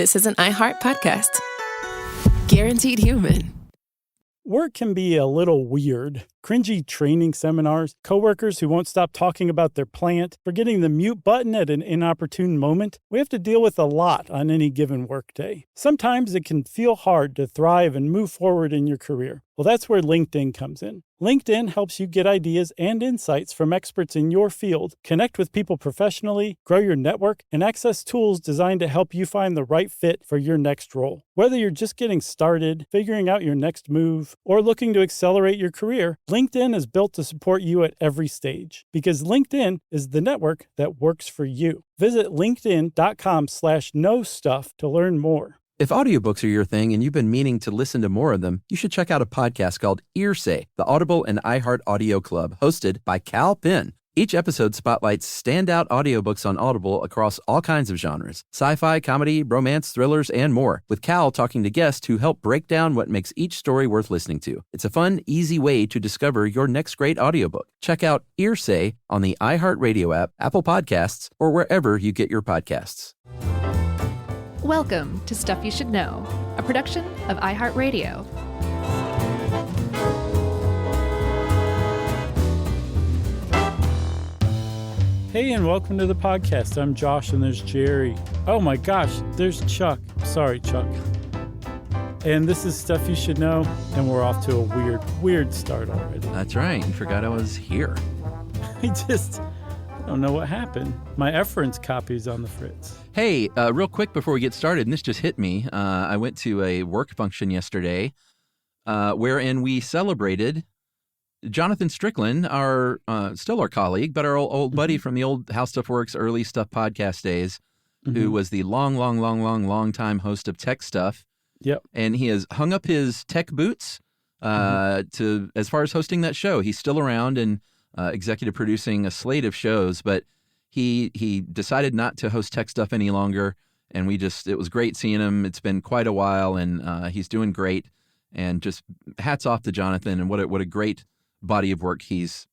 This is an iHeart podcast. Guaranteed human. Work can be a little weird. Cringy training seminars, coworkers who won't stop talking about their plant, forgetting the mute button at an inopportune moment. We have to deal with a lot on any given workday. Sometimes it can feel hard to thrive and move forward in your career. Well, that's where LinkedIn comes in. LinkedIn helps you get ideas and insights from experts in your field, connect with people professionally, grow your network, and access tools designed to help you find the right fit for your next role. Whether you're just getting started, figuring out your next move, or looking to accelerate your career, LinkedIn is built to support you at every stage because LinkedIn is the network that works for you. Visit linkedin.com/knowstuff to learn more. If audiobooks are your thing and you've been meaning to listen to more of them, you should check out a podcast called Earsay, the Audible and iHeart Audio Club, hosted by Cal Penn. Each episode spotlights standout audiobooks on Audible across all kinds of genres: sci-fi, comedy, romance, thrillers, and more, with Cal talking to guests who help break down what makes each story worth listening to. It's a fun, easy way to discover your next great audiobook. Check out Earsay on the iHeartRadio app, Apple Podcasts, or wherever you get your podcasts. Welcome to Stuff You Should Know, a production of iHeartRadio. Hey, and welcome to the podcast. I'm Josh, and there's Jerry. Oh my gosh, there's Chuck. Sorry, Chuck. And this is Stuff You Should Know, and we're off to a weird start already. That's right. You forgot I was here. I don't know what happened. My Efference copy's on the fritz. Hey, real quick before we get started, and this just hit me, I went to a work function yesterday wherein we celebrated Jonathan Strickland, still our colleague, but our old buddy from the old How Stuff Works early Stuff podcast days, who was the long time host of Tech Stuff. Yep. And he has hung up his tech boots to as far as hosting that show. He's still around and executive producing a slate of shows, but he decided not to host Tech Stuff any longer, and it was great seeing him. It's been quite a while, and he's doing great, and just hats off to Jonathan, and what a great body of work he's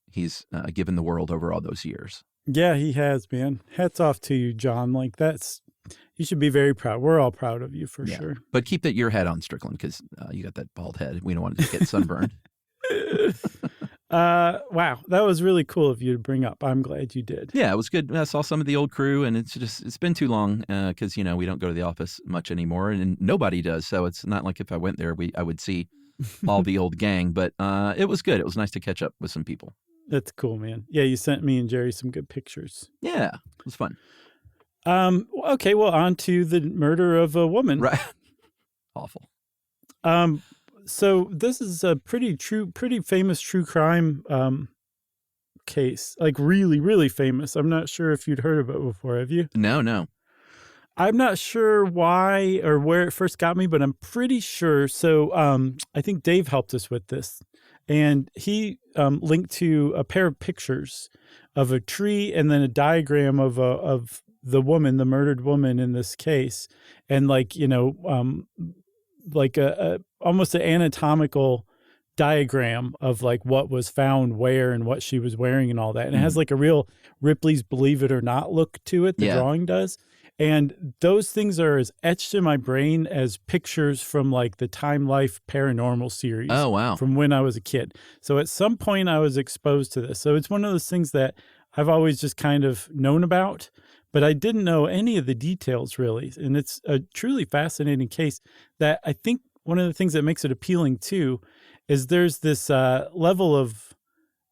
given the world over all those years. Yeah, he has, man. Hats off to you, John. You should be very proud. We're all proud of you for sure. But keep your head on, Strickland, because you got that bald head. We don't want it to get sunburned. Wow, that was really cool of you to bring up. I'm glad you did. Yeah, it was good. I saw some of the old crew, and it's been too long because we don't go to the office much anymore, and nobody does. So it's not like if I went there, I would see all the old gang. But it was good. It was nice to catch up with some people. That's cool, man. Yeah, you sent me and Jerry some good pictures. Yeah, it was fun. Okay, well, on to the murder of a woman. Right. Awful. So this is a pretty famous true crime case, like really, really famous. I'm not sure if you'd heard of it before. Have you? No. I'm not sure why or where it first got me, but I'm pretty sure. So I think Dave helped us with this, and he linked to a pair of pictures of a tree and then a diagram of the woman, the murdered woman in this case, and almost an anatomical diagram of like what was found where and what she was wearing and all that. And it has like a real Ripley's Believe It or Not look to it. The drawing does. And those things are as etched in my brain as pictures from like the Time Life Paranormal series. Oh, wow. From when I was a kid. So at some point I was exposed to this. So it's one of those things that I've always just kind of known about, but I didn't know any of the details really. And it's a truly fascinating case that I think one of the things that makes it appealing too is there's this level of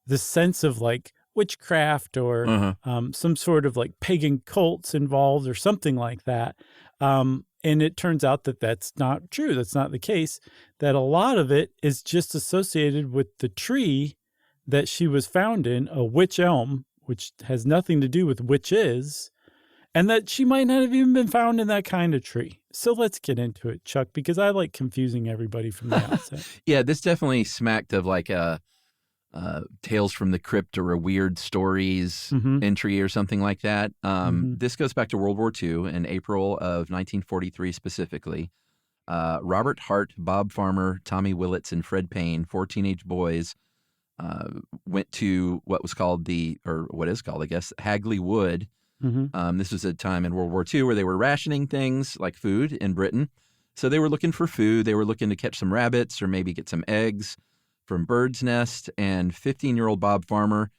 the sense of like witchcraft or some sort of like pagan cults involved or something like that. And it turns out that that's not true. That's not the case. That a lot of it is just associated with the tree that she was found in, a wych elm, which has nothing to do with witches, and that she might not have even been found in that kind of tree. So let's get into it, Chuck, because I like confusing everybody from the outset. Yeah, this definitely smacked of like a Tales from the Crypt or a Weird Stories entry or something like that. This goes back to World War II in April of 1943 specifically. Robert Hart, Bob Farmer, Tommy Willits, and Fred Payne, 4 teenage boys, went to what is called, I guess, Hagley Wood Mm-hmm. This was a time in World War II where they were rationing things like food in Britain. So they were looking for food. They were looking to catch some rabbits or maybe get some eggs from birds' nest. And 15-year-old Bob Farmer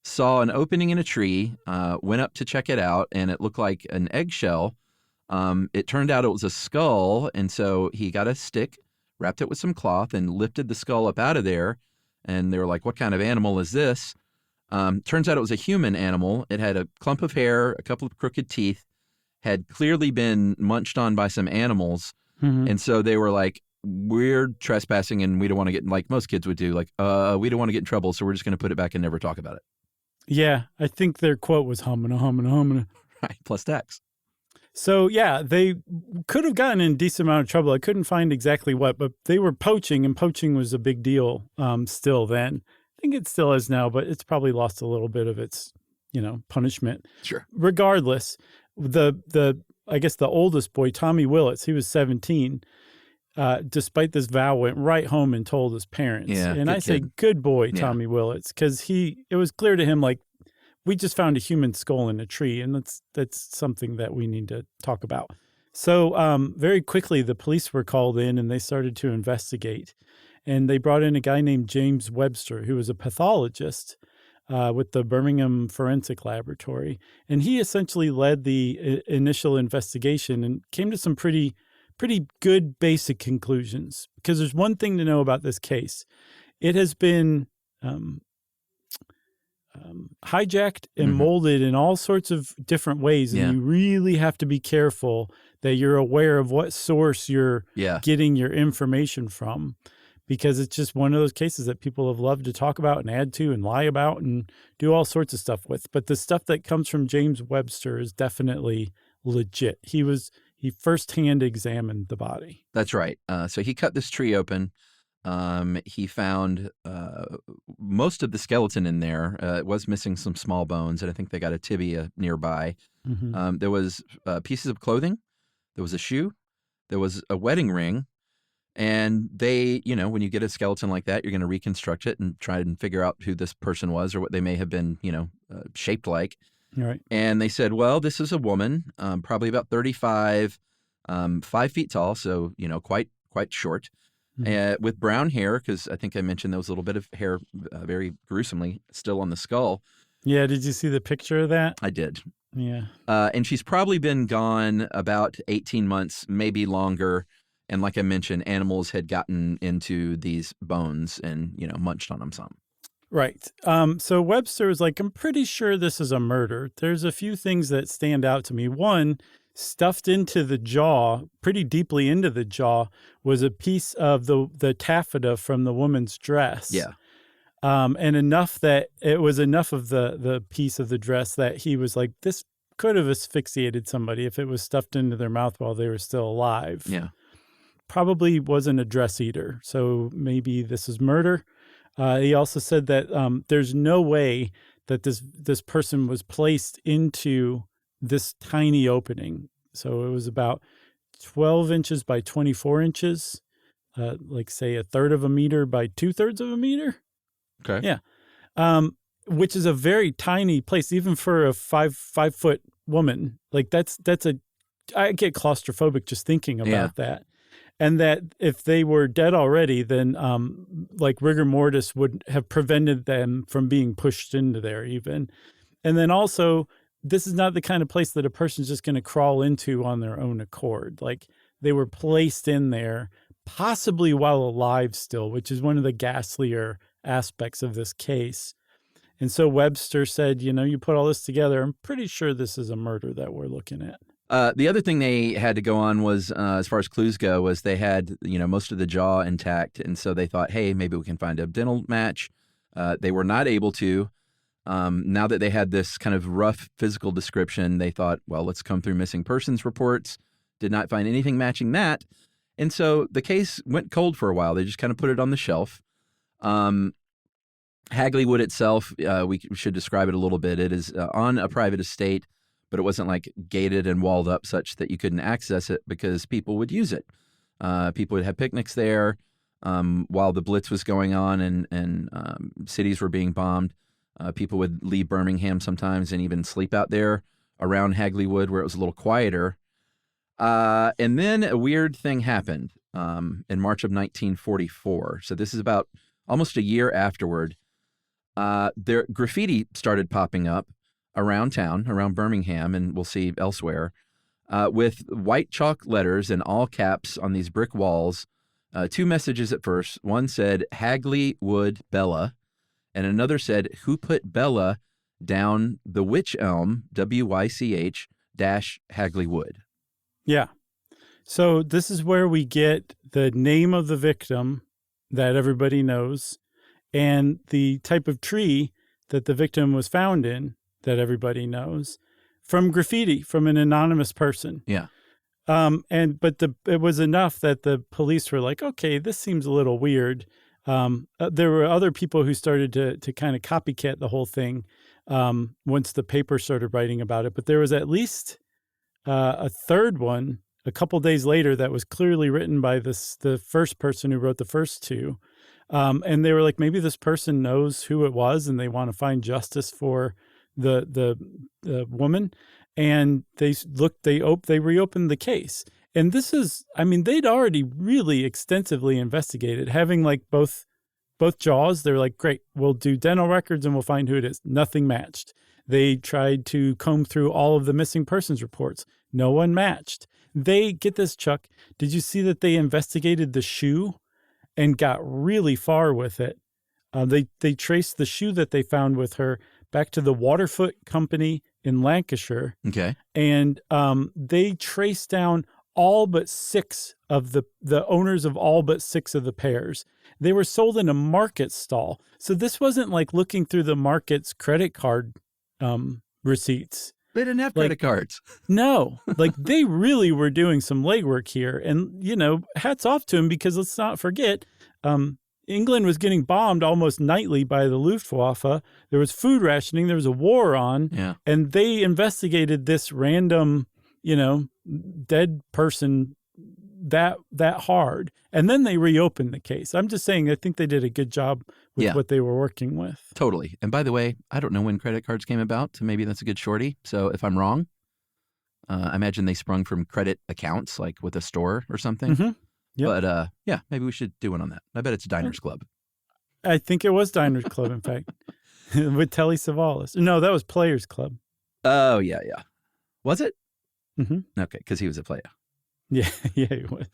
saw an opening in a tree, went up to check it out, and it looked like an eggshell. It turned out it was a skull, and so he got a stick, wrapped it with some cloth, and lifted the skull up out of there. And they were like, what kind of animal is this? Turns out it was a human animal. It had a clump of hair, a couple of crooked teeth, had clearly been munched on by some animals. Mm-hmm. And so they were like, we're trespassing and we don't want to get, like most kids would do, like, we don't want to get in trouble, so we're just going to put it back and never talk about it. Yeah, I think their quote was humana, humana, humana. Right, plus tax. So, yeah, they could have gotten in a decent amount of trouble. I couldn't find exactly what, but they were poaching, and poaching was a big deal still then. I think it still is now, but it's probably lost a little bit of its, punishment. Sure. Regardless, I guess the oldest boy, Tommy Willits, he was 17. Despite this vow, went right home and told his parents. Yeah, and I say, kid. good boy, Yeah. Tommy Willits, because it was clear to him, like, we just found a human skull in a tree, and that's something that we need to talk about. So very quickly, the police were called in, and they started to investigate. And they brought in a guy named James Webster, who was a pathologist with the Birmingham Forensic Laboratory. And he essentially led the initial investigation and came to some pretty good basic conclusions. Because there's one thing to know about this case. It has been hijacked and molded in all sorts of different ways. And you really have to be careful that you're aware of what source you're getting your information from, because it's just one of those cases that people have loved to talk about and add to and lie about and do all sorts of stuff with. But the stuff that comes from James Webster is definitely legit. He firsthand examined the body. That's right. So he cut this tree open. He found most of the skeleton in there. It was missing some small bones, and I think they got a tibia nearby. Mm-hmm. There was pieces of clothing. There was a shoe. There was a wedding ring. And they, when you get a skeleton like that, you're going to reconstruct it and try and figure out who this person was or what they may have been, shaped like. Right. And they said, well, this is a woman, probably about 35, 5 feet tall, so, quite short, with brown hair, because I think I mentioned there was a little bit of hair very gruesomely still on the skull. Yeah, did you see the picture of that? I did. Yeah. And she's probably been gone about 18 months, maybe longer. And like I mentioned, animals had gotten into these bones and, munched on them some. Right. So Webster was like, I'm pretty sure this is a murder. There's a few things that stand out to me. One, stuffed into the jaw, pretty deeply into the jaw, was a piece of the taffeta from the woman's dress. Yeah. And enough that it was enough of the piece of the dress that he was like, this could have asphyxiated somebody if it was stuffed into their mouth while they were still alive. Yeah. Probably wasn't a dress eater, so maybe this is murder. He also said that there's no way that this person was placed into this tiny opening. So it was about 12 inches by 24 inches, like say a third of a meter by 2/3 of a meter. Okay. Yeah. Which is a very tiny place, even for a 5-foot woman. Like I get claustrophobic just thinking about that. And that if they were dead already, then like rigor mortis would have prevented them from being pushed into there even. And then also, this is not the kind of place that a person's just going to crawl into on their own accord. Like they were placed in there, possibly while alive still, which is one of the ghastlier aspects of this case. And so Webster said, you put all this together, I'm pretty sure this is a murder that we're looking at. The other thing they had to go on was, as far as clues go, was they had, most of the jaw intact. And so they thought, hey, maybe we can find a dental match. They were not able to. Now that they had this kind of rough physical description, they thought, well, let's come through missing persons reports. Did not find anything matching that. And so the case went cold for a while. They just kind of put it on the shelf. Hagley Wood itself, we should describe it a little bit. It is on a private estate, but it wasn't like gated and walled up such that you couldn't access it because people would use it. People would have picnics there while the Blitz was going on and cities were being bombed. People would leave Birmingham sometimes and even sleep out there around Hagley Wood where it was a little quieter. And then a weird thing happened in March of 1944. So this is about almost a year afterward. There graffiti started popping up around town, around Birmingham, and we'll see elsewhere, with white chalk letters in all caps on these brick walls. Two messages at first. One said, Hagley Wood Bella, and another said, who put Bella down the Wych Elm, WYCH, Hagley Wood. Yeah. So this is where we get the name of the victim that everybody knows and the type of tree that the victim was found in that everybody knows from graffiti, from an anonymous person. Yeah. It was enough that the police were like, okay, this seems a little weird. There were other people who started to kind of copycat the whole thing once the paper started writing about it. But there was at least a third one a couple days later that was clearly written by the first person who wrote the first two. And they were like, maybe this person knows who it was and they want to find justice for the woman. And they reopened the case. And this is, I mean, they'd already really extensively investigated, having like both jaws. They're like, great, we'll do dental records and we'll find who it is. Nothing matched. They tried to comb through all of the missing persons reports. No one matched. They, get this, Chuck, did you see that they investigated the shoe and got really far with it? They traced the shoe that they found with her back to the Waterfoot Company in Lancashire. Okay. And they traced down all but six of the owners of all but six of the pairs. They were sold in a market stall. So this wasn't like looking through the market's credit card receipts. They didn't have credit cards. No, like they really were doing some legwork here. And, you know, hats off to them, because let's not forget, England was getting bombed almost nightly by the Luftwaffe. There was food rationing. There was a war on. Yeah. And they investigated this random, you know, dead person that hard. And then they reopened the case. I'm just saying, I think they did a good job with what they were working with. Totally. And by the way, I don't know when credit cards came about, so maybe that's a good shorty. So if I'm wrong, I imagine they sprung from credit accounts, like with a store or something. Mm-hmm. Yep. But yeah, maybe we should do one on that. I bet it's Diners Club. I think it was Diners Club, in fact, with Telly Savalas. No, that was Players Club. Oh, yeah. Was it? Mm-hmm. Okay, because he was a player. Yeah, he was.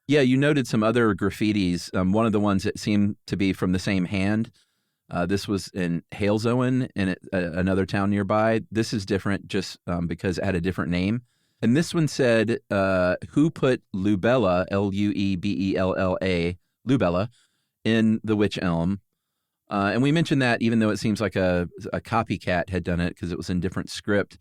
Yeah, you noted some other graffitis. One of the ones that seemed to be from the same hand. This was in Halesowen in another town nearby. This is different just because it had a different name. And this one said, who put Lubella, Luebella, Lubella, in the Wych Elm? And we mentioned that even though it seems like a copycat had done it because it was in different script,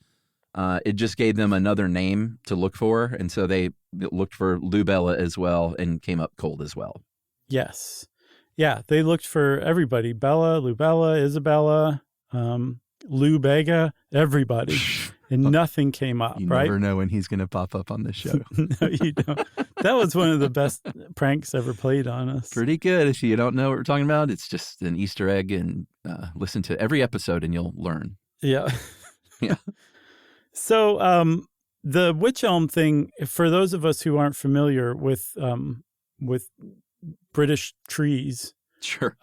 it just gave them another name to look for. And so they looked for Lubella as well and came up cold as well. Yes. Yeah, they looked for everybody. Bella, Lubella, Isabella, Lou Bega, everybody. And nothing came up, you right? You never know when he's going to pop up on this show. No, you don't. That was one of the best pranks ever played on us. Pretty good. If you don't know what we're talking about, it's just an Easter egg, and listen to every episode and you'll learn. Yeah. Yeah. So the Wych Elm thing, for those of us who aren't familiar with British trees. Sure.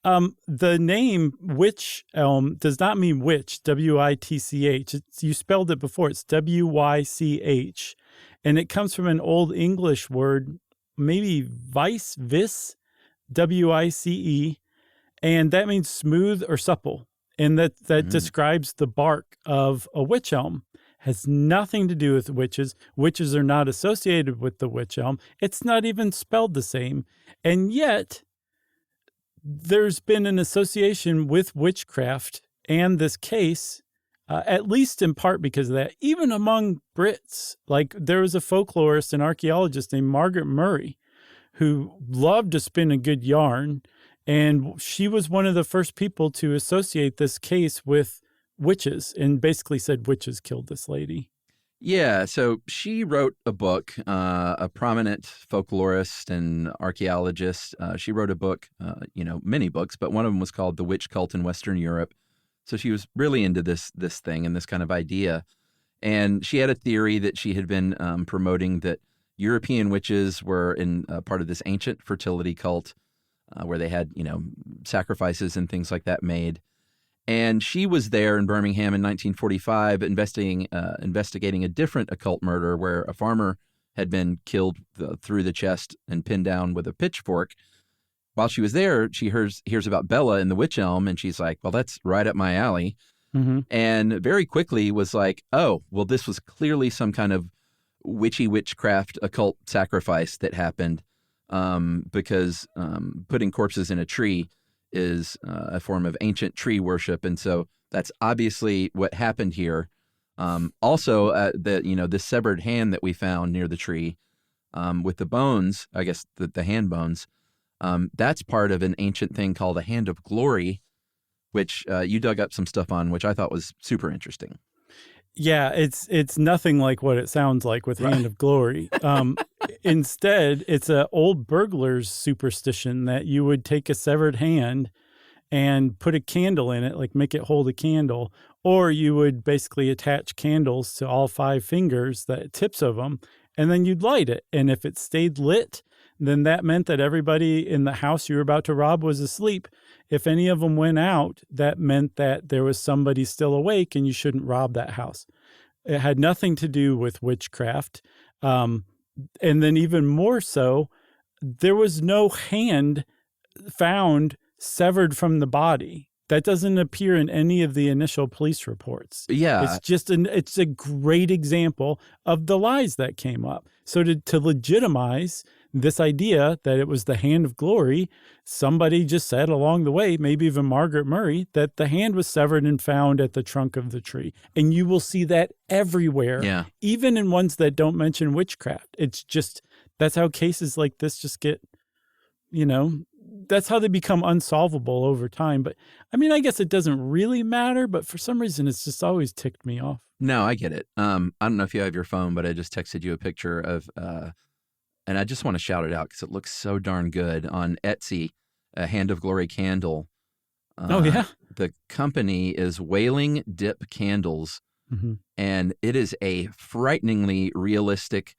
The name Wych Elm does not mean witch, W-I-T-C-H. You spelled it before. It's W-Y-C-H. And it comes from an Old English word, maybe vis, W-I-C-E. And that means smooth or supple. And that describes the bark of a wych elm. Has nothing to do with witches. Witches are not associated with the wych elm. It's not even spelled the same. And yet, there's been an association with witchcraft and this case, at least in part because of that, even among Brits. Like, there was a folklorist and archaeologist named Margaret Murray who loved to spin a good yarn, and she was one of the first people to associate this case with witches and basically said witches killed this lady. Yeah, so she wrote a book, a prominent folklorist and archaeologist. She wrote a book, many books, but one of them was called The Witch Cult in Western Europe, So she was really into this thing and this kind of idea. And she had a theory that she had been promoting that European witches were in part of this ancient fertility cult where they had, sacrifices and things like that made. And she was there in Birmingham in 1945 investigating a different occult murder where a farmer had been killed through the chest and pinned down with a pitchfork. While she was there, she hears about Bella in the Witch Elm, and she's like, well, that's right up my alley. Mm-hmm. And very quickly was like, oh, well, this was clearly some kind of witchcraft occult sacrifice that happened because putting corpses in a tree is a form of ancient tree worship. And so that's obviously what happened here. Also, this severed hand that we found near the tree with the bones, I guess the hand bones, that's part of an ancient thing called a hand of glory, which you dug up some stuff on, which I thought was super interesting. Yeah, it's nothing like what it sounds like with Hand of Glory. Instead, it's an old burglar's superstition that you would take a severed hand and put a candle in it, like make it hold a candle, or you would basically attach candles to all 5 fingers, the tips of them, and then you'd light it. And if it stayed lit, then that meant that everybody in the house you were about to rob was asleep. If any of them went out, that meant that there was somebody still awake and you shouldn't rob that house. It had nothing to do with witchcraft. And then even more so, there was no hand found severed from the body. That doesn't appear in any of the initial police reports. Yeah. It's just it's a great example of the lies that came up. So to legitimize this idea that it was the Hand of Glory, somebody just said along the way, maybe even Margaret Murray, that the hand was severed and found at the trunk of the tree. And you will see that everywhere, even in ones that don't mention witchcraft. It's just, that's how cases like this just get, that's how they become unsolvable over time. But I mean, I guess it doesn't really matter, but for some reason, it's just always ticked me off. No, I get it. I don't know if you have your phone, but I just texted you a picture of, and I just want to shout it out because it looks so darn good on Etsy, a Hand of Glory candle. Oh, yeah. The company is Wailing Dip Candles, and it is a frighteningly realistic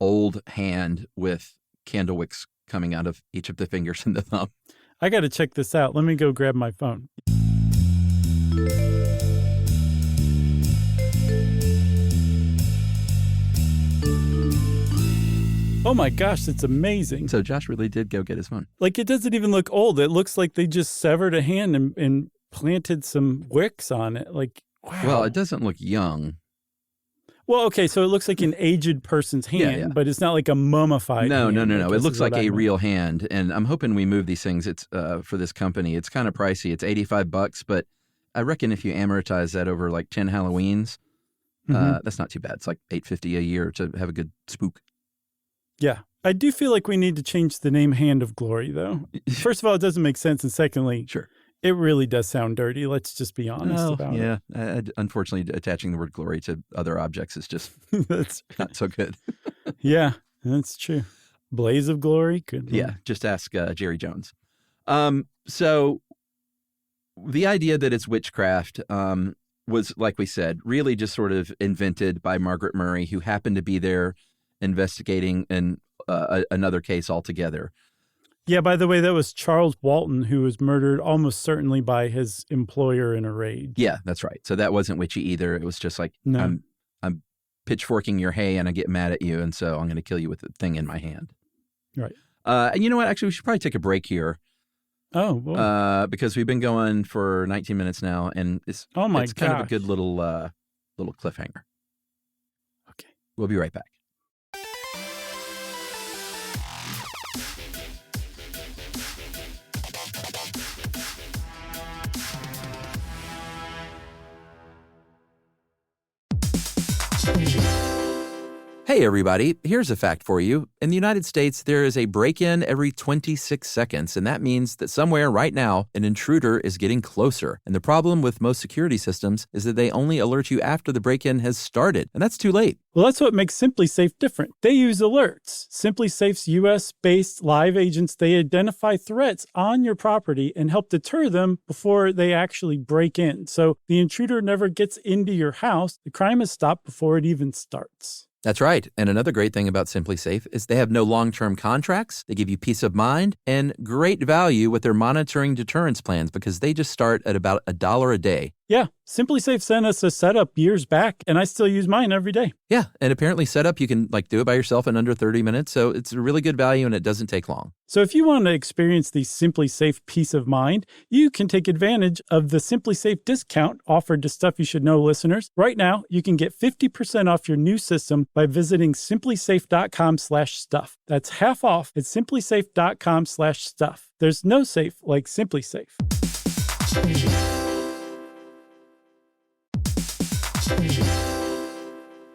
old hand with candle wicks coming out of each of the fingers and the thumb. I got to check this out. Let me go grab my phone. Oh my gosh, it's amazing. So Josh really did go get his phone. Like, it doesn't even look old. It looks like they just severed a hand and planted some wicks on it. Like, wow. Well, it doesn't look young. Well, okay, so it looks like an aged person's hand, but it's not like a mummified hand. No. It looks like a real hand, and I'm hoping we move these things. It's for this company. It's kind of pricey. It's $85, but I reckon if you amortize that over like 10 Halloweens, that's not too bad. It's like $850 a year to have a good spook. Yeah. I do feel like we need to change the name Hand of Glory, though. First of all, it doesn't make sense, and secondly, it really does sound dirty. Let's just be honest about it. Yeah. Unfortunately, attaching the word glory to other objects is just that's not so good. Yeah, that's true. Blaze of Glory? Good. Yeah, just ask Jerry Jones. So the idea that it's witchcraft was, like we said, really just sort of invented by Margaret Murray, who happened to be there investigating another case altogether. Yeah, by the way, that was Charles Walton, who was murdered almost certainly by his employer in a rage. Yeah, that's right. So that wasn't witchy either. It was just like, I'm pitchforking your hay and I get mad at you, and so I'm going to kill you with the thing in my hand. Right. And you know what? Actually, we should probably take a break here. Oh, boy. Because we've been going for 19 minutes now, and it's kind of a good little cliffhanger. Okay. We'll be right back. Hey, everybody, here's a fact for you. In the United States, there is a break-in every 26 seconds, and that means that somewhere right now, an intruder is getting closer. And the problem with most security systems is that they only alert you after the break-in has started, and that's too late. Well, that's what makes SimpliSafe different. They use alerts. SimpliSafe's US-based live agents, they identify threats on your property and help deter them before they actually break in. So the intruder never gets into your house. The crime is stopped before it even starts. That's right. And another great thing about SimpliSafe is they have no long-term contracts. They give you peace of mind and great value with their monitoring deterrence plans because they just start at about $1 a day. Yeah, SimpliSafe sent us a setup years back, and I still use mine every day. Yeah, and apparently setup, you can do it by yourself in under 30 minutes. So it's a really good value and it doesn't take long. So if you want to experience the SimpliSafe peace of mind, you can take advantage of the SimpliSafe discount offered to Stuff You Should Know listeners. Right now, you can get 50% off your new system by visiting simplisafe.com/stuff. That's half off at simplisafe.com/stuff. There's no safe like SimpliSafe.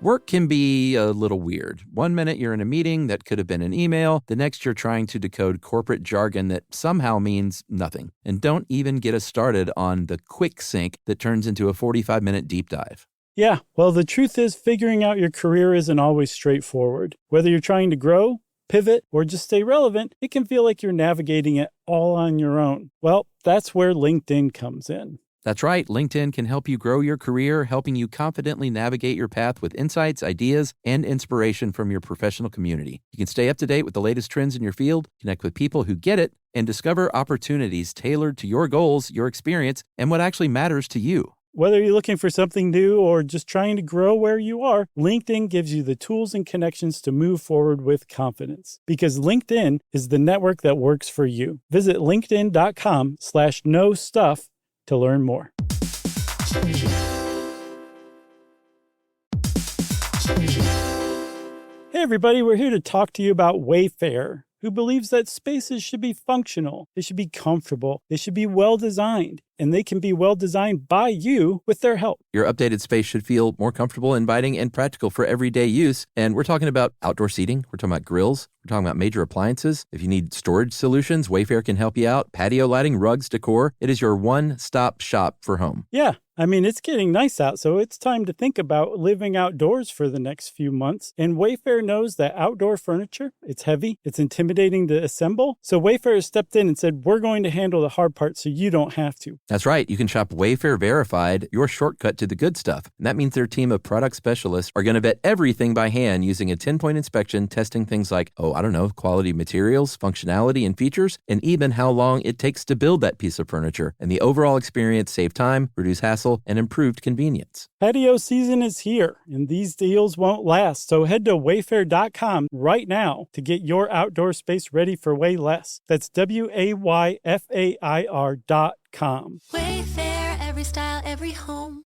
Work can be a little weird. One minute you're in a meeting that could have been an email. The next you're trying to decode corporate jargon that somehow means nothing. And don't even get us started on the quick sync that turns into a 45-minute deep dive. Yeah, well, the truth is figuring out your career isn't always straightforward. Whether you're trying to grow, pivot, or just stay relevant, it can feel like you're navigating it all on your own. Well, that's where LinkedIn comes in. That's right. LinkedIn can help you grow your career, helping you confidently navigate your path with insights, ideas, and inspiration from your professional community. You can stay up to date with the latest trends in your field, connect with people who get it, and discover opportunities tailored to your goals, your experience, and what actually matters to you. Whether you're looking for something new or just trying to grow where you are, LinkedIn gives you the tools and connections to move forward with confidence. Because LinkedIn is the network that works for you. Visit linkedin.com/knowstuff to learn more. Hey everybody, we're here to talk to you about Wayfair, who believes that spaces should be functional, they should be comfortable, they should be well designed, and they can be well designed by you with their help. Your updated space should feel more comfortable, inviting, and practical for everyday use. And we're talking about outdoor seating. We're talking about grills. We're talking about major appliances. If you need storage solutions, Wayfair can help you out. Patio lighting, rugs, decor. It is your one-stop shop for home. Yeah. I mean, it's getting nice out, so it's time to think about living outdoors for the next few months. And Wayfair knows that outdoor furniture, it's heavy, it's intimidating to assemble. So Wayfair has stepped in and said, we're going to handle the hard part so you don't have to. That's right. You can shop Wayfair Verified, your shortcut to the good stuff. And that means their team of product specialists are going to vet everything by hand using a 10-point inspection, testing things like, quality materials, functionality, and features, and even how long it takes to build that piece of furniture. And the overall experience save time, reduce hassle, and improved convenience. Patio season is here, and these deals won't last. So head to wayfair.com right now to get your outdoor space ready for way less. That's WAYFAIR.com. Wayfair, every style, every home.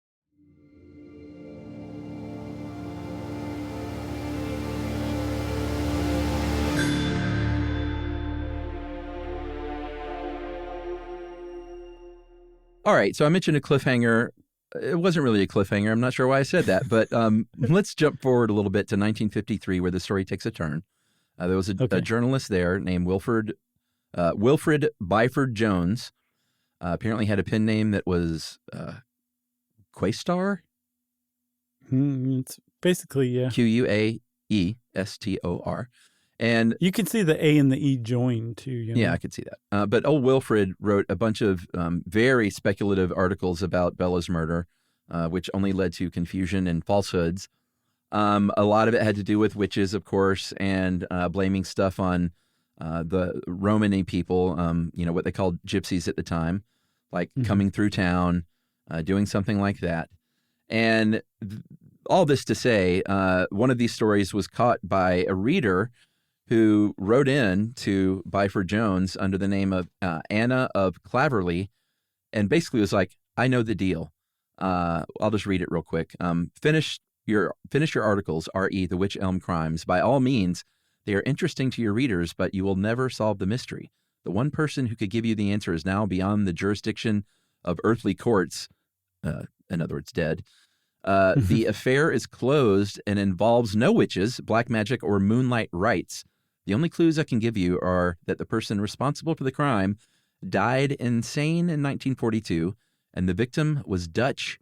All right, so I mentioned a cliffhanger. It wasn't really a cliffhanger. I'm not sure why I said that, but let's jump forward a little bit to 1953, where the story takes a turn. There was a journalist there named Wilfred Byford Jones. Apparently had a pen name that was Quaestor. It's basically, yeah. Quaestor. And you can see the A and the E joined too. You know? Yeah, I could see that. But old Wilfred wrote a bunch of very speculative articles about Bella's murder, which only led to confusion and falsehoods. A lot of it had to do with witches, of course, and blaming stuff on the Romany people, what they called gypsies at the time, like coming through town, doing something like that. And all this to say, one of these stories was caught by a reader who wrote in to Byford Jones under the name of Anna of Claverley, and basically was like, I know the deal. I'll just read it real quick. Finish your articles, R.E. The Wych Elm Crimes. By all means, they are interesting to your readers, but you will never solve the mystery. The one person who could give you the answer is now beyond the jurisdiction of earthly courts, in other words, dead. The affair is closed and involves no witches, black magic, or moonlight rites. The only clues I can give you are that the person responsible for the crime died insane in 1942, and the victim was Dutch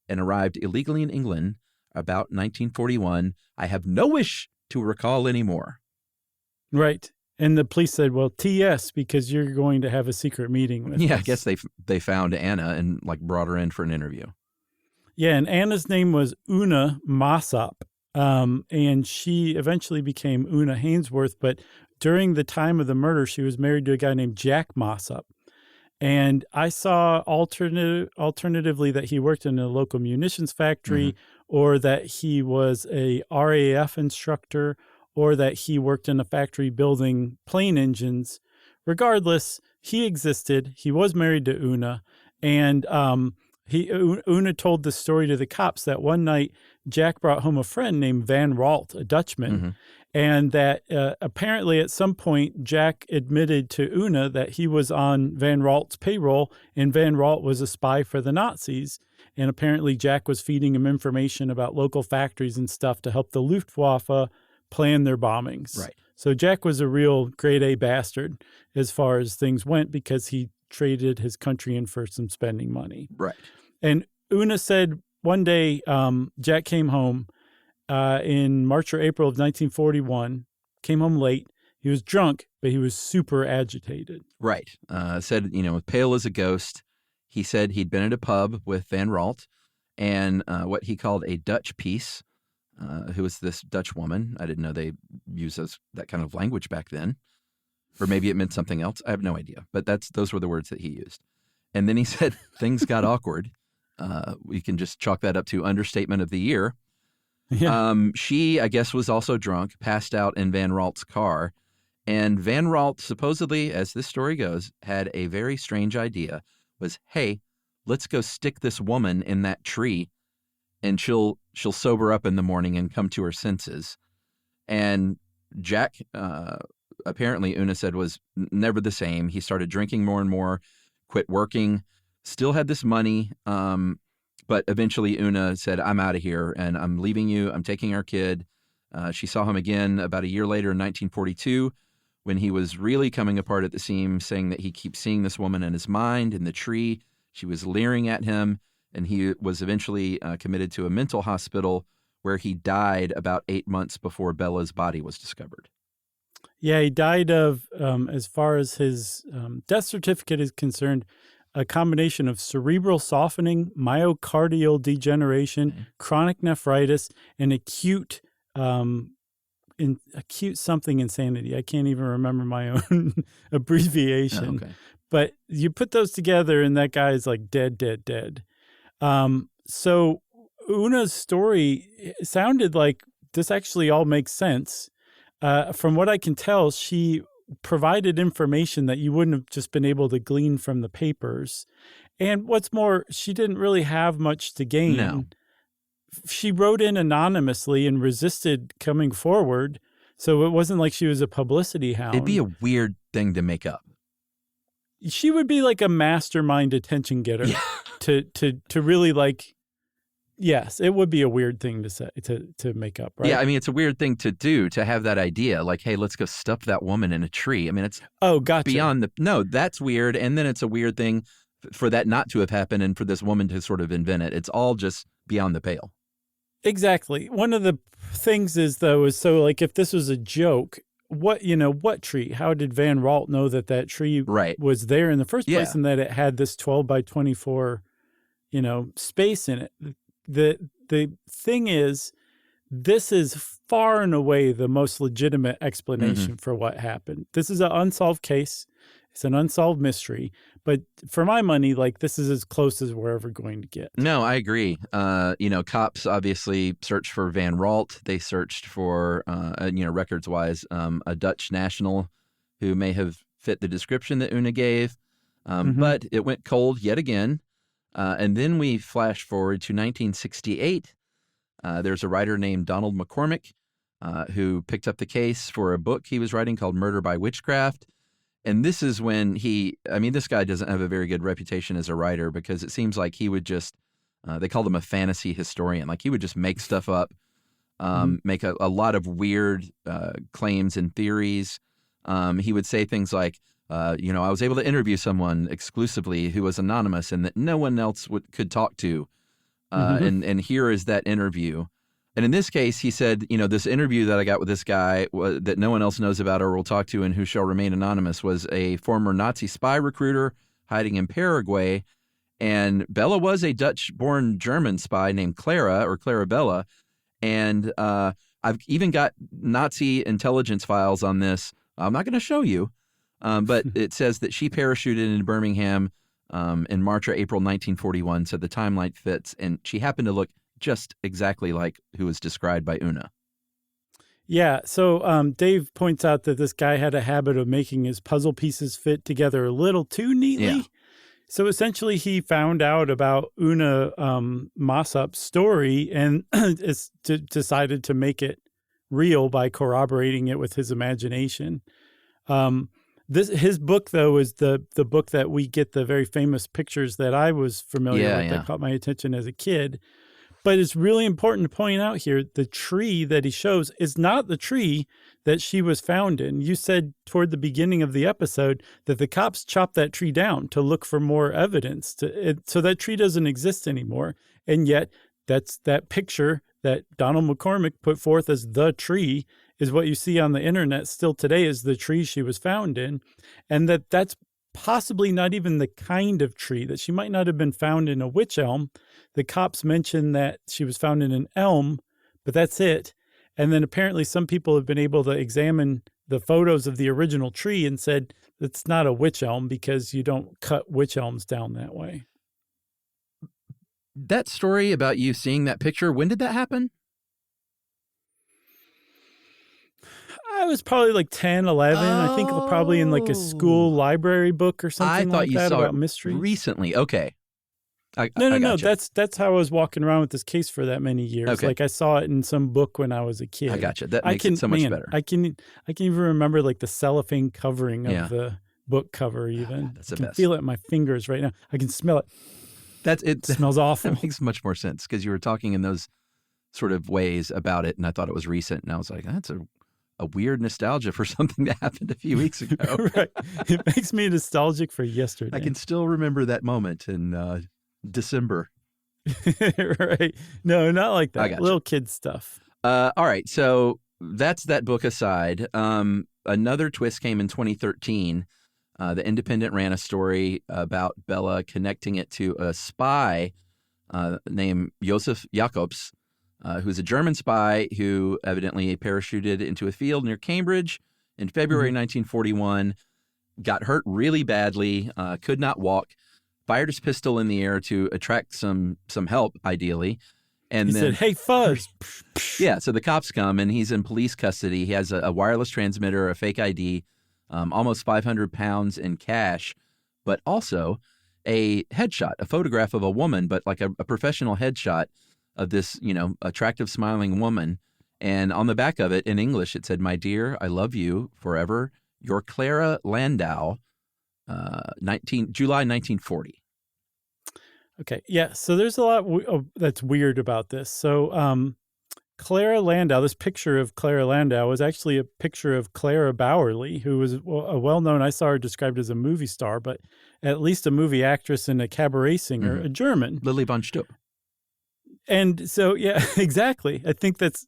and arrived illegally in England about 1941. I have no wish to recall any more. Right. And the police said, well, TS, because you're going to have a secret meeting with us. I guess they found Anna and brought her in for an interview. Yeah, and Anna's name was Una Mossop, and she eventually became Una Hainsworth, but during the time of the murder, she was married to a guy named Jack Mossop. And I saw alternatively that he worked in a local munitions factory, or that he was a RAF instructor, or that he worked in a factory building plane engines. Regardless, he existed. He was married to Una, and Una told the story to the cops that one night Jack brought home a friend named Van Ralt, a Dutchman, and that apparently at some point Jack admitted to Una that he was on Van Ralt's payroll, and Van Ralt was a spy for the Nazis. And apparently Jack was feeding him information about local factories and stuff to help the Luftwaffe plan their bombings. Right. So Jack was a real grade A bastard as far as things went, because he traded his country in for some spending money. Right. And Una said one day Jack came home in March or April of 1941, came home late. He was drunk, but he was super agitated. Right. Said, pale as a ghost. He said he'd been at a pub with Van Ralt and what he called a Dutch piece, who was this Dutch woman. I didn't know they used that kind of language back then. Or maybe it meant something else. I have no idea. But those were the words that he used. And then he said things got awkward. We can just chalk that up to understatement of the year. Yeah. She, I guess, was also drunk, passed out in Van Ralt's car. And Van Ralt, supposedly, as this story goes, had a very strange idea. Was, hey, let's go stick this woman in that tree, and she'll sober up in the morning and come to her senses. And Jack, apparently, Una said, was never the same. He started drinking more and more, quit working, still had this money, but eventually Una said, I'm out of here, and I'm leaving you. I'm taking our kid. She saw him again about a year later in 1942, when he was really coming apart at the seams, saying that he keeps seeing this woman in his mind in the tree. She was leering at him, and he was eventually committed to a mental hospital where he died about 8 months before Bella's body was discovered. Yeah, he died of, as far as his death certificate is concerned, a combination of cerebral softening, myocardial degeneration, chronic nephritis, and acute something insanity. I can't even remember my own abbreviation. Oh, okay. But you put those together, and that guy is like dead. So Una's story sounded like this actually all makes sense. From what I can tell, she provided information that you wouldn't have just been able to glean from the papers. And what's more, she didn't really have much to gain. No. She wrote in anonymously and resisted coming forward. So it wasn't like she was a publicity hound. It'd be a weird thing to make up. She would be like a mastermind attention getter to really like, yes, it would be a weird thing to say, to make up, right? Yeah, I mean, it's a weird thing to do, to have that idea, like, hey, let's go stuff that woman in a tree. I mean, it's gotcha. Beyond no, that's weird. And then it's a weird thing for that not to have happened and for this woman to sort of invent it. It's all just beyond the pale. Exactly. One of the things is, though, so like if this was a joke, what tree? How did Van Ralt know that tree was there in the first place and that it had this 12 by 24, space in it? The thing is, this is far and away the most legitimate explanation for what happened. This is an unsolved case. It's an unsolved mystery. But for my money, like, this is as close as we're ever going to get. No, I agree. Cops obviously searched for Van Ralt. They searched for, records-wise, a Dutch national who may have fit the description that Una gave. But it went cold yet again. And then we flash forward to 1968. There's a writer named Donald McCormick who picked up the case for a book he was writing called Murder by Witchcraft. And this is when this guy doesn't have a very good reputation as a writer, because it seems like he would just They called him a fantasy historian. Like he would just make stuff up, make a lot of weird claims and theories. He would say things like, I was able to interview someone exclusively who was anonymous and that no one else could talk to. And here is that interview. And in this case, he said, this interview that I got with this guy that no one else knows about or will talk to and who shall remain anonymous was a former Nazi spy recruiter hiding in Paraguay. And Bella was a Dutch-born German spy named Clara Bella. And I've even got Nazi intelligence files on this. I'm not going to show you, but it says that she parachuted into Birmingham in March or April 1941, so the timeline fits. And she happened to look just exactly like who was described by Una. Yeah. So Dave points out that this guy had a habit of making his puzzle pieces fit together a little too neatly. Yeah. So essentially he found out about Una Mossup's story and decided to make it real by corroborating it with his imagination. His book, though, is the book that we get the very famous pictures that I was familiar with that caught my attention as a kid. But it's really important to point out here, the tree that he shows is not the tree that she was found in. You said toward the beginning of the episode that the cops chopped that tree down to look for more evidence. So that tree doesn't exist anymore. And yet that picture that Donald McCormick put forth as the tree is what you see on the internet still today is the tree she was found in. And that's possibly not even the kind of tree, that she might not have been found in a wych elm. The cops mentioned that she was found in an elm, but that's it. And then apparently some people have been able to examine the photos of the original tree and said it's not a wych elm because you don't cut wych elms down that way. That story about you seeing that picture, when did that happen? I was probably like 10, 11. I think probably in like a school library book or something like that about mysteries. Recently. Okay. No. That's how I was walking around with this case for that many years. Okay. Like I saw it in some book when I was a kid. I gotcha. That makes it so much better. I can even remember like the cellophane covering of the book cover even. That's the I can best. feel it in my fingers right now. I can smell it. It smells awful. That makes much more sense because you were talking in those sort of ways about it, and I thought it was recent, and I was like, that's a weird nostalgia for something that happened a few weeks ago. Right. It makes me nostalgic for yesterday. I can still remember that moment in December. Right. No, not like that. I gotcha. Little kid stuff. All right. So that's that book aside. Another twist came in 2013. The Independent ran a story about Bella connecting it to a spy named Josef Jakobs, who's a German spy who evidently parachuted into a field near Cambridge in February 1941, got hurt really badly, could not walk, fired his pistol in the air to attract some help, ideally. And he then said, "Hey, fuzz." Yeah, so the cops come, and he's in police custody. He has a wireless transmitter, a fake ID, almost 500 pounds in cash, but also a headshot, a photograph of a woman, but like a professional headshot of this, attractive, smiling woman. And on the back of it, in English, it said, "My dear, I love you forever. Your Clara Landau, July 1940. Okay. Yeah. So there's a lot that's weird about this. So Clara Landau, this picture of Clara Landau was actually a picture of Clara Bowerly, who was a well-known, I saw her described as a movie star, but at least a movie actress and a cabaret singer, a German. Lily von Stupp. And so, yeah, exactly. I think that's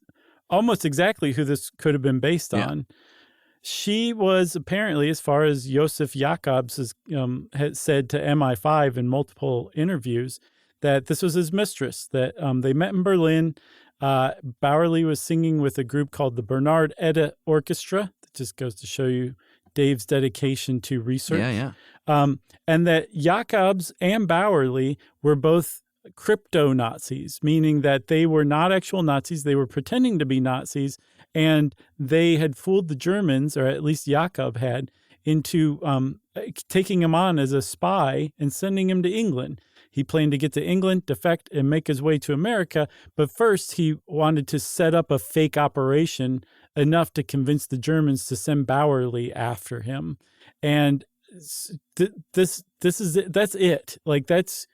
almost exactly who this could have been based on. She was apparently, as far as Josef Jakobs had said to MI5 in multiple interviews, that this was his mistress, that they met in Berlin. Bowerly was singing with a group called the Bernard Edda Orchestra. That just goes to show you Dave's dedication to research. Yeah. And that Jakobs and Bowerly were both crypto-Nazis, meaning that they were not actual Nazis. They were pretending to be Nazis, and they had fooled the Germans, or at least Jakob had, into taking him on as a spy and sending him to England. He planned to get to England, defect, and make his way to America, but first he wanted to set up a fake operation enough to convince the Germans to send Bowerly after him. And this is it. That's it. Like, that's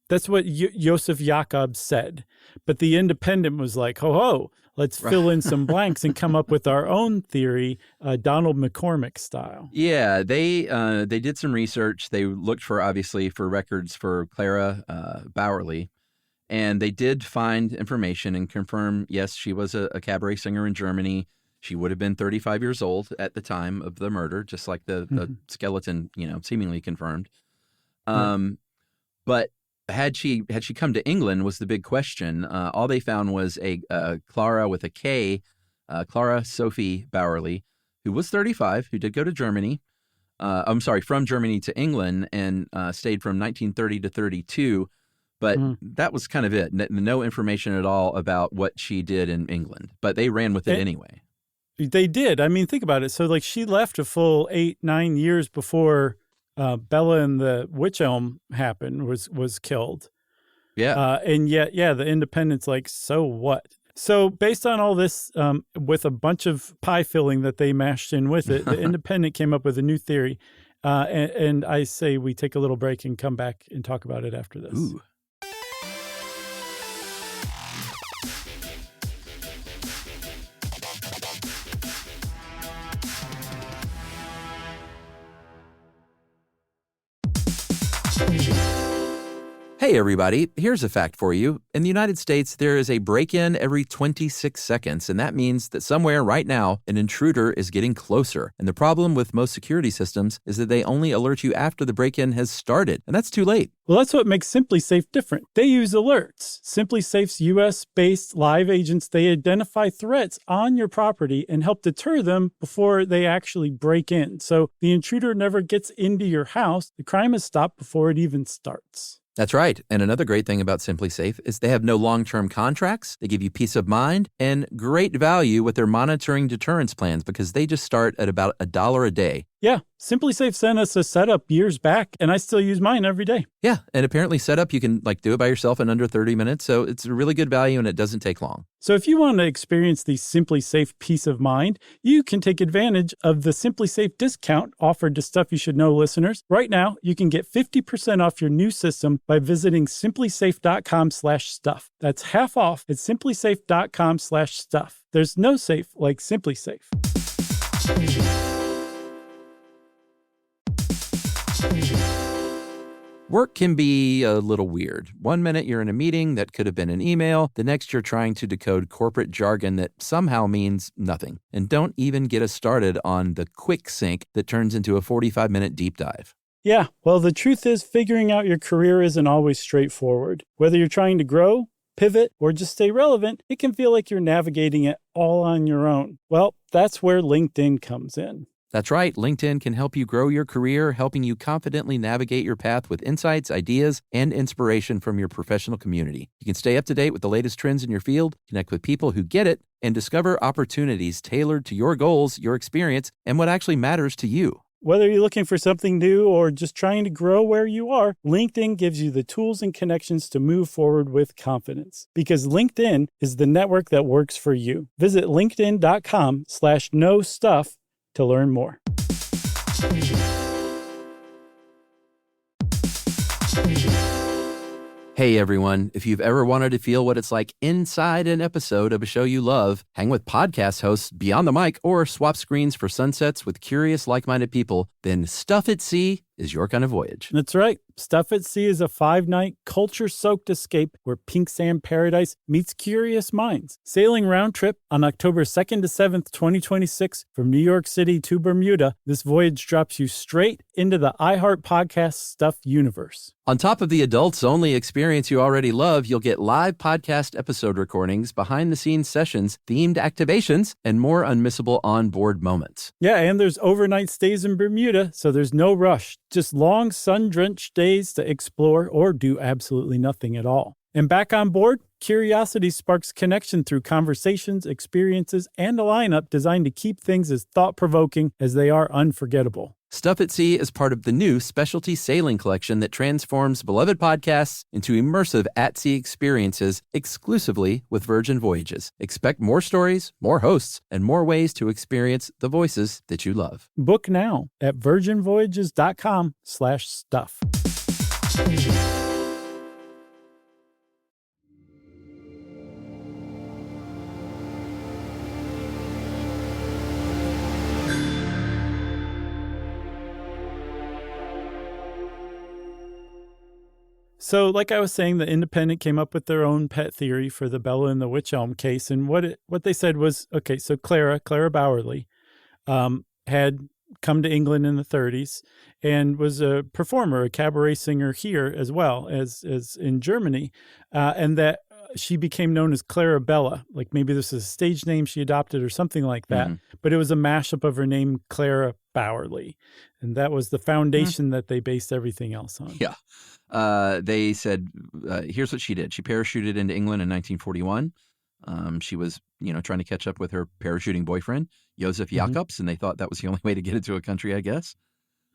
That's what Joseph Jacob said. But the Independent was like, ho, let's fill in some blanks and come up with our own theory, Donald McCormick style. Yeah, they did some research. They looked obviously for records for Clara Bowerly, and they did find information and confirm, yes, she was a cabaret singer in Germany. She would have been 35 years old at the time of the murder, just like the skeleton, seemingly confirmed. But had she come to England was the big question. All they found was a Clara with a K, Clara Sophie Bowerly, who was 35, who did go to Germany. From Germany to England and stayed from 1930 to 32. But that was kind of it. No information at all about what she did in England. But they ran with it anyway. They did. I mean, think about it. So, she left a full 8-9 years before Bella and the Wych Elm happened, was killed. Yeah. And yet, the Independent's like, so what? So based on all this, with a bunch of pie filling that they mashed in with it, the Independent came up with a new theory. And I say we take a little break and come back and talk about it after this. Ooh. Hey, everybody, here's a fact for you. In the United States, there is a break-in every 26 seconds, and that means that somewhere right now, an intruder is getting closer. And the problem with most security systems is that they only alert you after the break-in has started, and that's too late. Well, that's what makes SimpliSafe different. They use alerts. SimpliSafe's U.S.-based live agents, they identify threats on your property and help deter them before they actually break in. So the intruder never gets into your house. The crime is stopped before it even starts. That's right. And another great thing about SimpliSafe is they have no long-term contracts. They give you peace of mind and great value with their monitoring deterrence plans because they just start at about $1 a day. Yeah, SimpliSafe sent us a setup years back, and I still use mine every day. Yeah, and apparently setup, you can do it by yourself in under 30 minutes, so it's a really good value and it doesn't take long. So if you want to experience the SimpliSafe peace of mind, you can take advantage of the SimpliSafe discount offered to Stuff You Should Know listeners. Right now, you can get 50% off your new system by visiting simplisafe.com/stuff. That's half off at simplisafe.com/stuff. There's no safe like SimpliSafe. Work can be a little weird. One minute you're in a meeting that could have been an email. The next you're trying to decode corporate jargon that somehow means nothing. And don't even get us started on the quick sync that turns into a 45-minute deep dive. Yeah, well, the truth is figuring out your career isn't always straightforward. Whether you're trying to grow, pivot, or just stay relevant, it can feel like you're navigating it all on your own. Well, that's where LinkedIn comes in. That's right. LinkedIn can help you grow your career, helping you confidently navigate your path with insights, ideas, and inspiration from your professional community. You can stay up to date with the latest trends in your field, connect with people who get it, and discover opportunities tailored to your goals, your experience, and what actually matters to you. Whether you're looking for something new or just trying to grow where you are, LinkedIn gives you the tools and connections to move forward with confidence. Because LinkedIn is the network that works for you. Visit linkedin.com/knowstuff to learn more. Hey everyone, if you've ever wanted to feel what it's like inside an episode of a show you love, hang with podcast hosts beyond the mic, or swap screens for sunsets with curious, like-minded people, then Stuff at Sea is your kind of voyage. That's right. Stuff at Sea is a 5-night, culture-soaked escape where pink sand paradise meets curious minds. Sailing round trip on October 2nd to 7th, 2026 from New York City to Bermuda, this voyage drops you straight into the iHeart Podcast Stuff universe. On top of the adults-only experience you already love, you'll get live podcast episode recordings, behind-the-scenes sessions, themed activations, and more unmissable on-board moments. Yeah, and there's overnight stays in Bermuda, so there's no rush. Just long, sun-drenched days to explore or do absolutely nothing at all. And back on board, curiosity sparks connection through conversations, experiences, and a lineup designed to keep things as thought-provoking as they are unforgettable. Stuff at Sea is part of the new specialty sailing collection that transforms beloved podcasts into immersive at-sea experiences exclusively with Virgin Voyages. Expect more stories, more hosts, and more ways to experience the voices that you love. Book now at virginvoyages.com/stuff. So, like I was saying, the Independent came up with their own pet theory for the Bella and the Wych Elm case, and what they said was, okay, so Clara Bowerly, had come to England in the 30s and was a performer, a cabaret singer here as well as in Germany, and that she became known as Clarabella. Like maybe this is a stage name she adopted or something like that, but it was a mashup of her name, Clara Bowerly. And that was the foundation that they based everything else on. Yeah. They said, here's what she did. She parachuted into England in 1941. She was, trying to catch up with her parachuting boyfriend, Josef Jacobs, and they thought that was the only way to get into a country, I guess,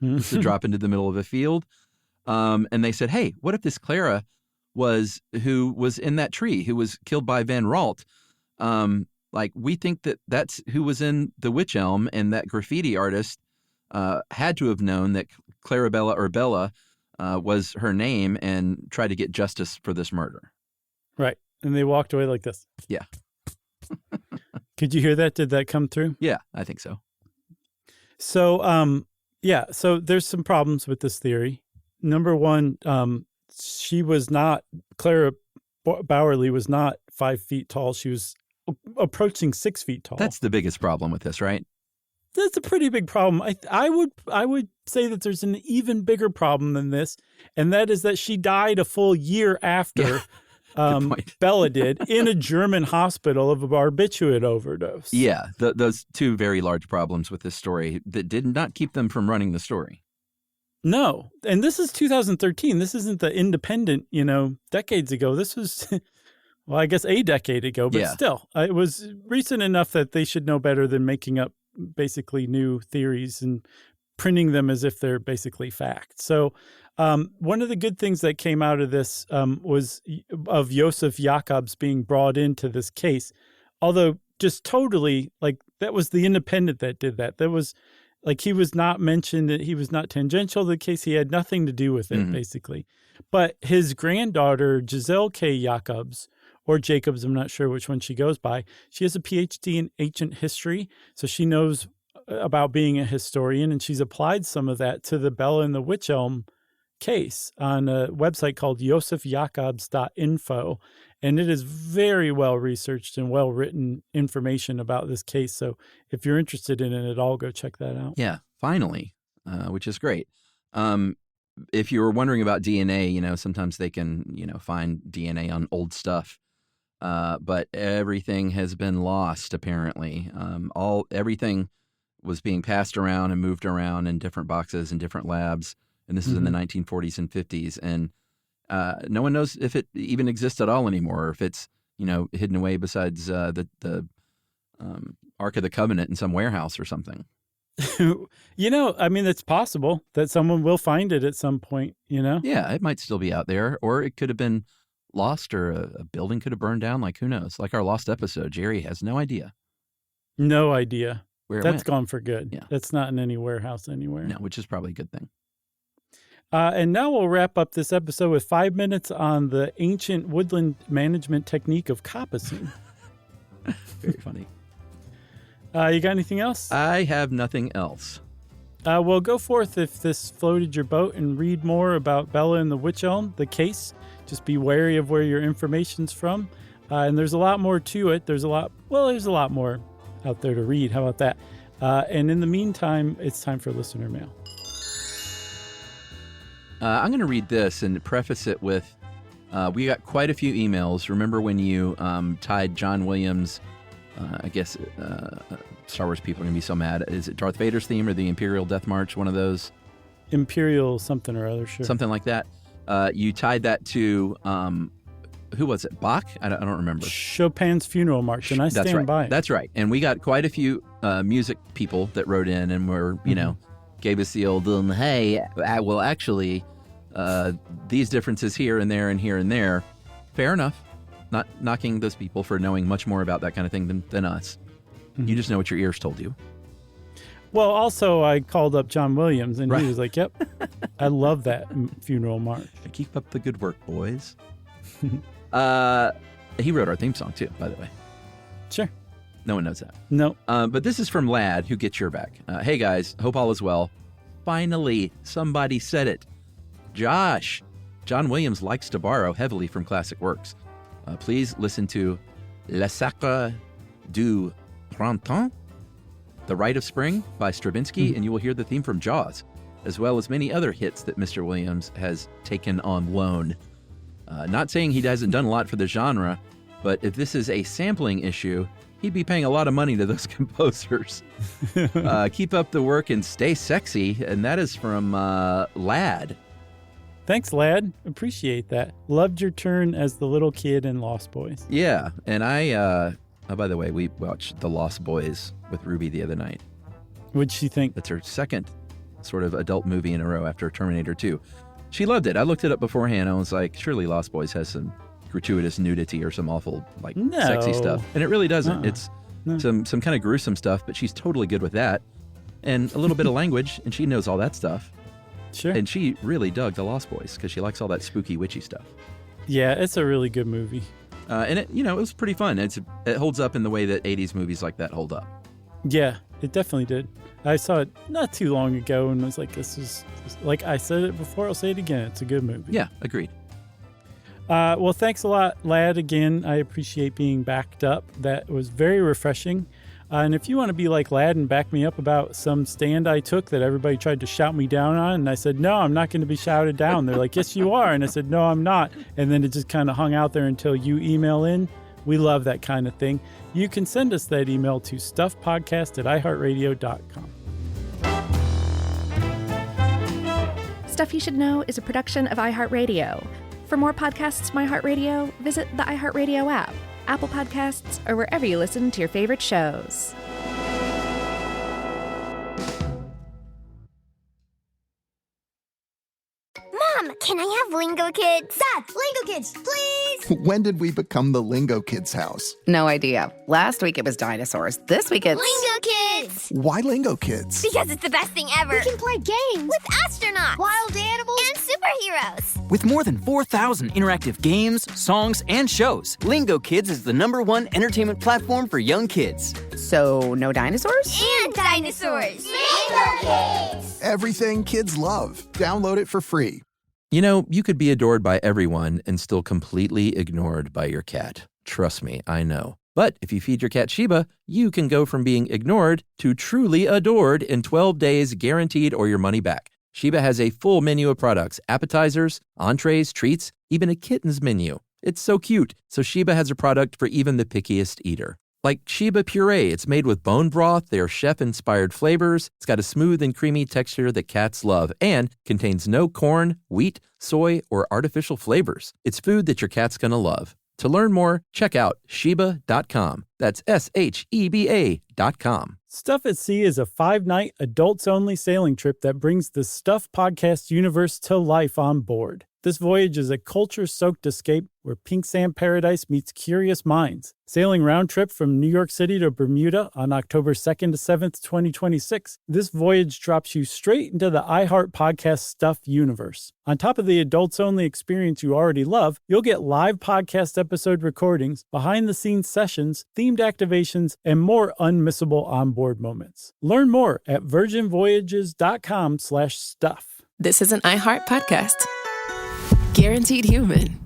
to drop into the middle of a field. And they said, hey, what if this Clara who was in that tree, who was killed by Van Ralt? We think that's who was in the Wych Elm, and that graffiti artist had to have known that Clarabella or Bella was her name and tried to get justice for this murder. Right. And they walked away like this. Yeah. Could you hear that? Did that come through? Yeah, I think so. So, so there's some problems with this theory. Number one, Clara Bowerly was not 5 feet tall. She was approaching 6 feet tall. That's the biggest problem with this, right? That's a pretty big problem. I would say that there's an even bigger problem than this, and that is that she died a full year after Bella did in a German hospital of a barbiturate overdose. Yeah, those two very large problems with this story that did not keep them from running the story. No, and this is 2013. This isn't the Independent, decades ago. This was, well, I guess a decade ago, but still, it was recent enough that they should know better than making up basically new theories and printing them as if they're basically fact. So one of the good things that came out of this was of Josef Jacobs being brought into this case, although just totally that was the Independent that did that. That was he was not mentioned, he was not tangential to the case. He had nothing to do with it, basically. But his granddaughter, Giselle K. Jacobs, or Jacobs, I'm not sure which one she goes by, she has a PhD in ancient history, so she knows about being a historian, and she's applied some of that to the Bella and the Wych Elm case on a website called josefjacobs.info, and it is very well researched and well written information about this case. So if you're interested in it at all, go check that out. Yeah, finally, which is great. If you were wondering about DNA, sometimes they can, find DNA on old stuff, but everything has been lost apparently. Everything was being passed around and moved around in different boxes in different labs. And this is in the 1940s and 50s. And no one knows if it even exists at all anymore, or if it's, hidden away besides the Ark of the Covenant in some warehouse or something. It's possible that someone will find it at some point, Yeah, it might still be out there, or it could have been lost, or a building could have burned down. Who knows? Like our lost episode, Jerry has no idea. No idea. Where That's gone for good. Yeah. That's not in any warehouse anywhere. No, which is probably a good thing. And now we'll wrap up this episode with 5 minutes on the ancient woodland management technique of coppicing. Very funny. You got anything else? I have nothing else. Well, go forth if this floated your boat and read more about Bella and the Wych Elm, the case. Just be wary of where your information's from. And there's a lot more to it. There's a lot more out there to read. How about that? And in the meantime, it's time for listener mail. I'm going to read this and preface it with, we got quite a few emails. Remember when you tied John Williams, I guess Star Wars people are going to be so mad. Is it Darth Vader's theme or the Imperial Death March, one of those? Imperial something or other, sure. Something like that. You tied that to, who was it, Bach? I don't remember. Chopin's Funeral March, and I stand by it. That's right. And we got quite a few music people that wrote in and were, gave us the old, hey, well, actually, these differences here and there and here and there. Fair enough. Not knocking those people for knowing much more about that kind of thing than us. You just know what your ears told you. Well, also, I called up John Williams, and he was like, yep, I love that funeral march. Keep up the good work, boys. He wrote our theme song, too, by the way. Sure. No one knows that. No. But this is from Lad, who gets your back. Hey, guys, hope all is well. Finally, somebody said it. Josh, John Williams likes to borrow heavily from classic works. Please listen to Le Sacre du Printemps, The Rite of Spring by Stravinsky, and you will hear the theme from Jaws, as well as many other hits that Mr. Williams has taken on loan. Not saying he hasn't done a lot for the genre, but if this is a sampling issue, he'd be paying a lot of money to those composers. Keep up the work and stay sexy, and that is from Lad. Thanks, Lad. Appreciate that. Loved your turn as the little kid in Lost Boys. Yeah, and I, by the way, we watched The Lost Boys with Ruby the other night. What'd she think? That's her second sort of adult movie in a row after Terminator 2. She loved it. I looked it up beforehand. I was like, surely Lost Boys has some gratuitous nudity or some awful, sexy stuff. And it really doesn't. It's some kind of gruesome stuff, but she's totally good with that. And a little bit of language, and she knows all that stuff. Sure. And she really dug The Lost Boys because she likes all that spooky, witchy stuff. Yeah, it's a really good movie. And it was pretty fun. It holds up in the way that 80s movies like that hold up. Yeah, it definitely did. I saw it not too long ago and was like, like I said it before, I'll say it again. It's a good movie. Yeah, agreed. Well, thanks a lot, Lad. Again, I appreciate being backed up. That was very refreshing. And if you want to be like Lad and back me up about some stand I took that everybody tried to shout me down on, and I said, no, I'm not going to be shouted down. They're like, yes, you are. And I said, no, I'm not. And then it just kind of hung out there until you email in. We love that kind of thing. You can send us that email to stuffpodcast@iheartradio.com. Stuff You Should Know is a production of iHeartRadio. For more podcasts from iHeartRadio, visit the iHeartRadio app, Apple Podcasts, or wherever you listen to your favorite shows. Mom, can I have Lingo Kids? Dad, Lingo Kids, please! When did we become the Lingo Kids house? No idea. Last week it was dinosaurs. This week it's... Lingo Kids! Why Lingo Kids? Because it's the best thing ever. We can play games With astronauts. wild animals, And superheroes. With more than 4,000 interactive games, songs, and shows, Lingo Kids is the #1 entertainment platform for young kids. So, no dinosaurs? And dinosaurs. Lingo Kids! Everything kids love. Download it for free. You know, you could be adored by everyone and still completely ignored by your cat. Trust me, I know. But if you feed your cat Sheba, you can go from being ignored to truly adored in 12 days guaranteed or your money back. Sheba has a full menu of products, appetizers, entrees, treats, even a kitten's menu. It's so cute. So Sheba has a product for even the pickiest eater. Like Sheba Puree, it's made with bone broth. They are chef-inspired flavors. It's got a smooth and creamy texture that cats love and contains no corn, wheat, soy, or artificial flavors. It's food that your cat's gonna love. To learn more, check out Sheba.com. That's SHEBA.com. Stuff at Sea is a 5-night, adults-only sailing trip that brings the Stuff Podcast universe to life on board. This voyage is a culture-soaked escape where pink sand paradise meets curious minds. Sailing round trip from New York City to Bermuda on October 2nd to 7th, 2026, this voyage drops you straight into the iHeart Podcast Stuff universe. On top of the adults-only experience you already love, you'll get live podcast episode recordings, behind-the-scenes sessions, themed activations, and more unmissable onboard moments. Learn more at virginvoyages.com/stuff. This is an iHeart podcast. Guaranteed human.